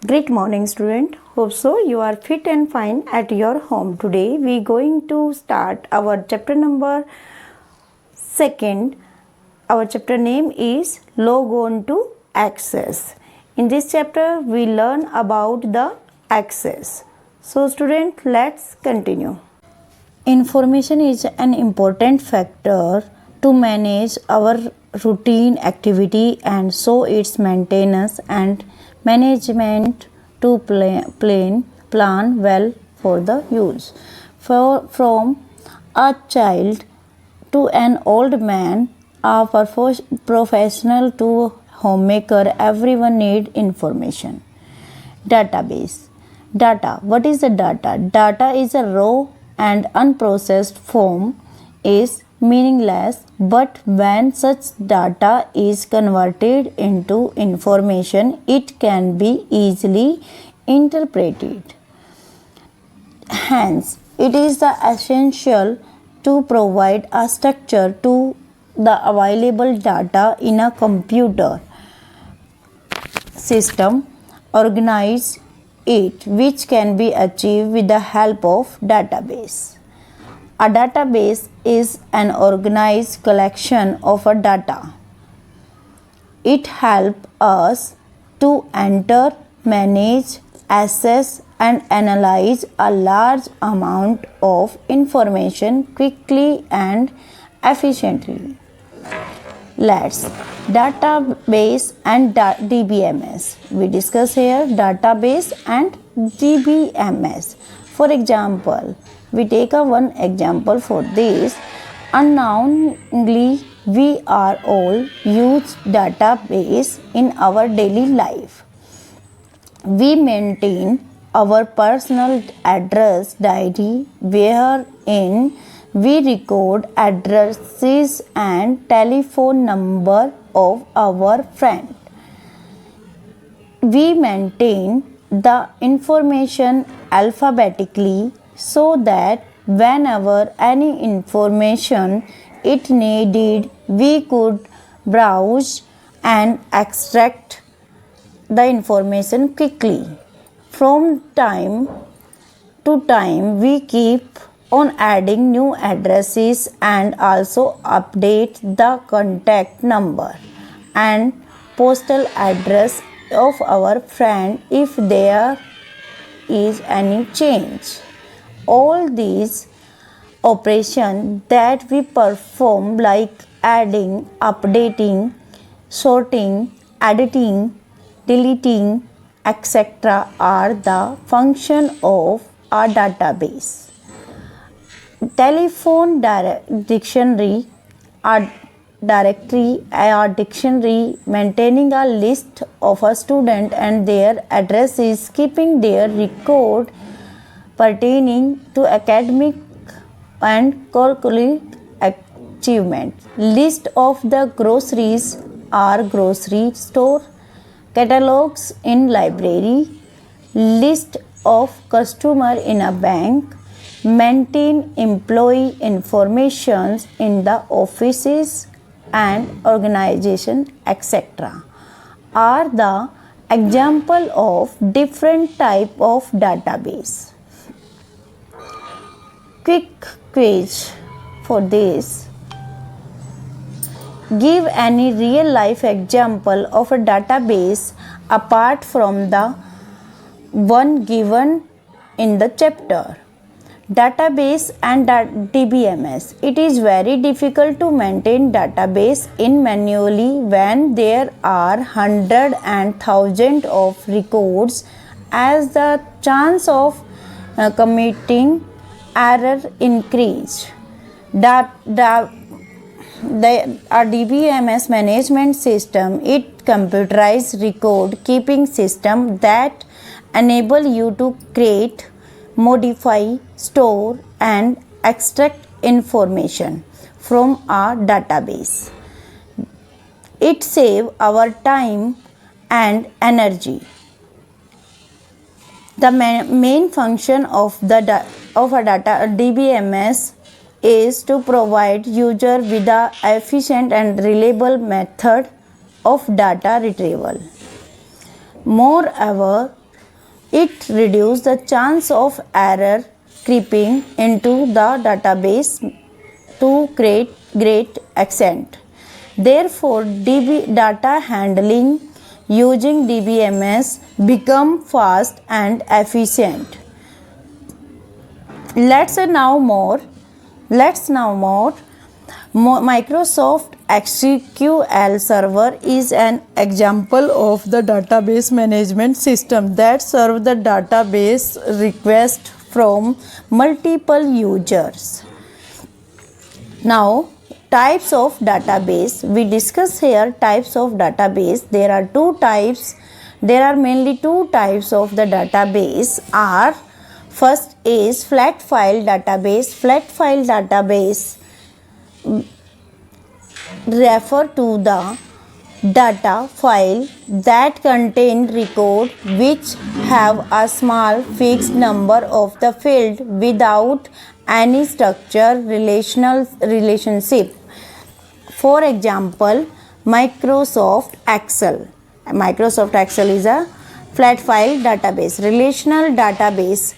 Great morning, student. Hope so you are fit and fine at your home. Today we going to start our chapter number 2nd. Our chapter name is Log on to Access. In this chapter we learn about the access. So student, let's continue. Information is an important factor to manage our routine activity, and so its maintenance and management to plan well for the use. From a child to an old man, a professional to homemaker, everyone need information. Database. Data. What is the data? Data is a raw and unprocessed form, is meaningless, but when such data is converted into information, it can be easily interpreted. Hence, it is the essential to provide a structure to the available data in a computer system, organize it, which can be achieved with the help of database. A database is an organized collection of a data. It helps us to enter, manage, assess and analyze a large amount of information quickly and efficiently. Let's database and DBMS. We discuss here database and DBMS. For example, we take one example for this. Unknowingly, we are all use database in our daily life. We maintain our personal address diary wherein we record addresses and telephone number of our friend. We maintain the information alphabetically so that whenever any information it needed, we could browse and extract the information quickly. From time to time, we keep on adding new addresses and also update the contact number and postal address of our friend if there is any change. All these operations that we perform, like adding, updating, sorting, editing, deleting, etc., are the function of a database. Telephone dictionary, a directory, a dictionary maintaining a list of a student and their addresses, keeping their record pertaining to academic and curricular achievement. List of the groceries are grocery store, catalogs in library, list of customer in a bank, maintain employee informations in the offices and organization, etc., are the example of different type of database. Quick quiz for this. Give any real life example of a database apart from the one given in the chapter. Database and DBMS. It is very difficult to maintain database in manually when there are hundred and thousands of records, as the chance of committing error increase. A DBMS management system, it computerized record keeping system that enable you to create, modify, store and extract information from a database. It saves our time and energy. The main function of a DBMS is to provide user with an efficient and reliable method of data retrieval. Moreover, It reduces the chance of error creeping into the database to great extent. Therefore, data handling using DBMS become fast and efficient. Let's now more Microsoft SQL Server is an example of the database management system that serves the database request from multiple users. Now, types of database. We discuss here types of database. There are two types. There are mainly two types of the database. First is flat file database. Flat file database refer to the data file that contain record which have a small fixed number of the field without any structure relationship. For example, Microsoft Excel. Microsoft Excel is a flat file database. Relational database.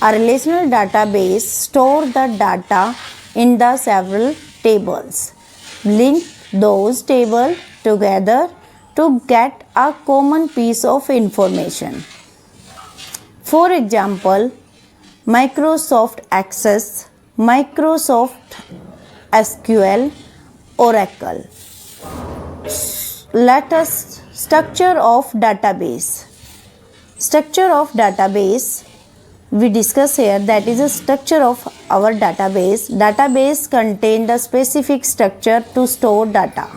A relational database store the data in the several tables. Link those tables together to get a common piece of information. For example, Microsoft Access, Microsoft SQL, Oracle. Let us structure of database. Structure of database we discuss here, that is a structure of our database. Database contain the specific structure to store data.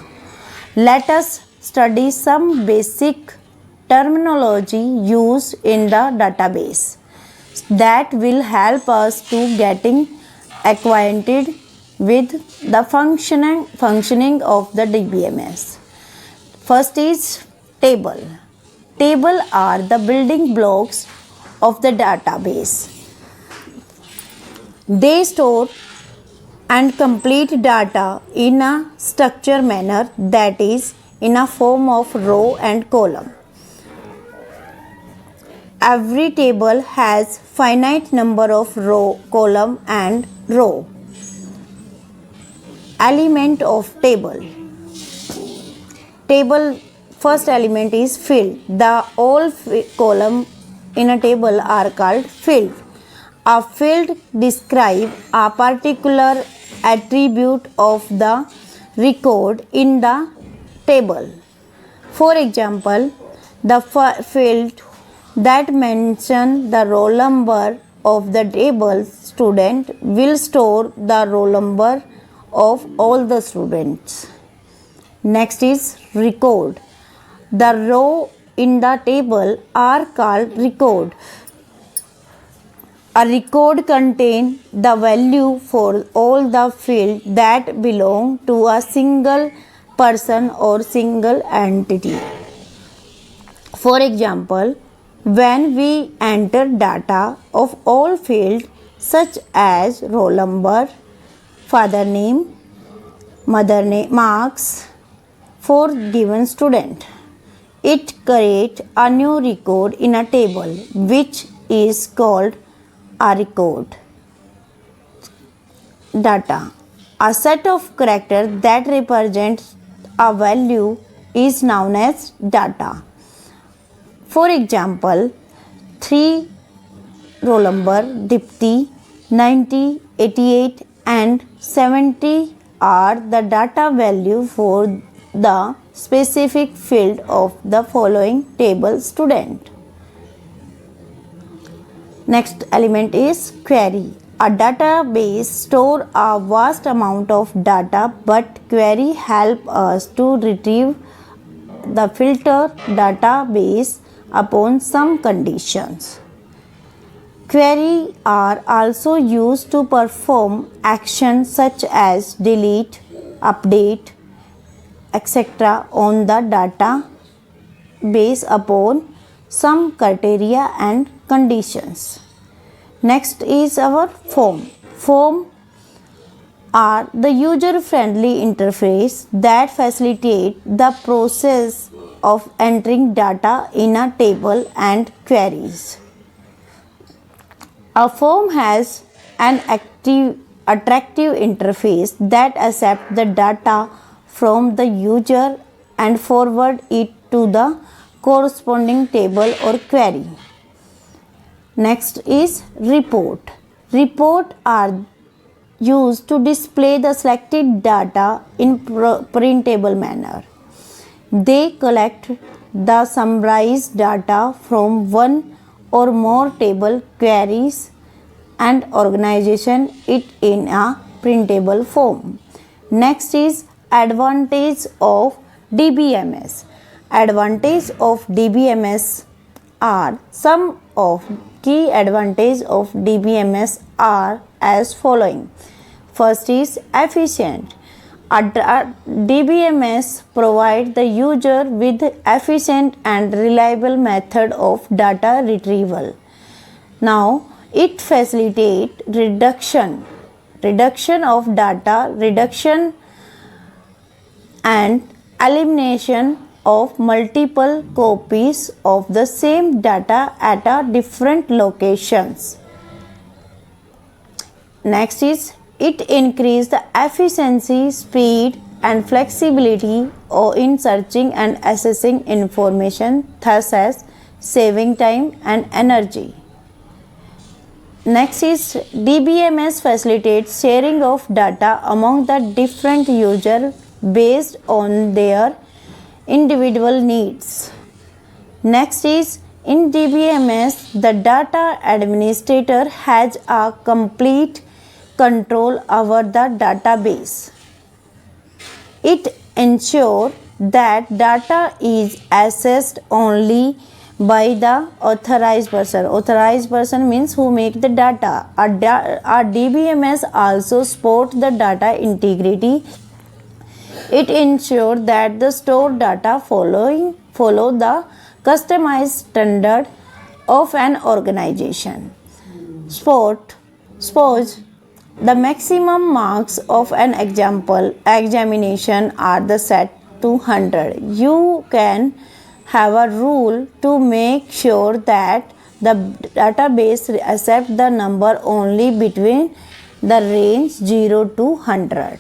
Let us study some basic terminology used in the database that will help us to getting acquainted with the functioning of the DBMS. First is table. Table are the building blocks of the database. They store and complete data in a structured manner, that is in a form of row and column. Every table has finite number of column and row. Element of table. Table first element is field. The all column in a table are called field. A field describes a particular attribute of the record in the table. For example, the field that mentions the roll number of the table student will store the roll number of all the students. Next is record. The row in the table are called record. A record contains the value for all the fields that belong to a single person or single entity. For example, when we enter data of all fields such as roll number, father name, mother name, marks for given student, it creates a new record in a table which is called a record. Data. A set of characters that represents a value is known as data. For example, 3 roll number, Dipti, 90, 88 and 70 are the data value for the specific field of the following table student. Next element is query. A database store a vast amount of data, but query help us to retrieve the filter database upon some conditions. Query are also used to perform actions such as delete, update, etc. on the database upon some criteria and conditions. Next is our form. Form are the user-friendly interface that facilitate the process of entering data in a table and queries. A form has an attractive interface that accepts the data from the user and forward it to the corresponding table or query. Next is report. Report are used to display the selected data in printable manner. They collect the summarized data from one or more table queries and organization it in a printable form. Next is advantage of DBMS. Advantage of DBMS are some of key advantage of DBMS are as following. First is efficient. A DBMS provide the user with efficient and reliable method of data retrieval. Now it facilitate reduction of data, reduction and elimination of multiple copies of the same data at a different locations. Next is it increase the efficiency, speed and flexibility in searching and accessing information, thus as saving time and energy. Next is DBMS facilitates sharing of data among the different users based on their individual needs. Next is in DBMS, the data administrator has a complete control over the database. It ensures that data is accessed only by the authorized person. Authorized person means who make the data. Our DBMS also support the data integrity. It ensures that the stored data follow the customized standard of an organization. Suppose the maximum marks of an examination are the set to 100. You can have a rule to make sure that the database accepts the number only between the range 0 to 100.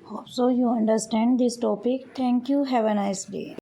Hope so you understand this topic. Thank you. Have a nice day.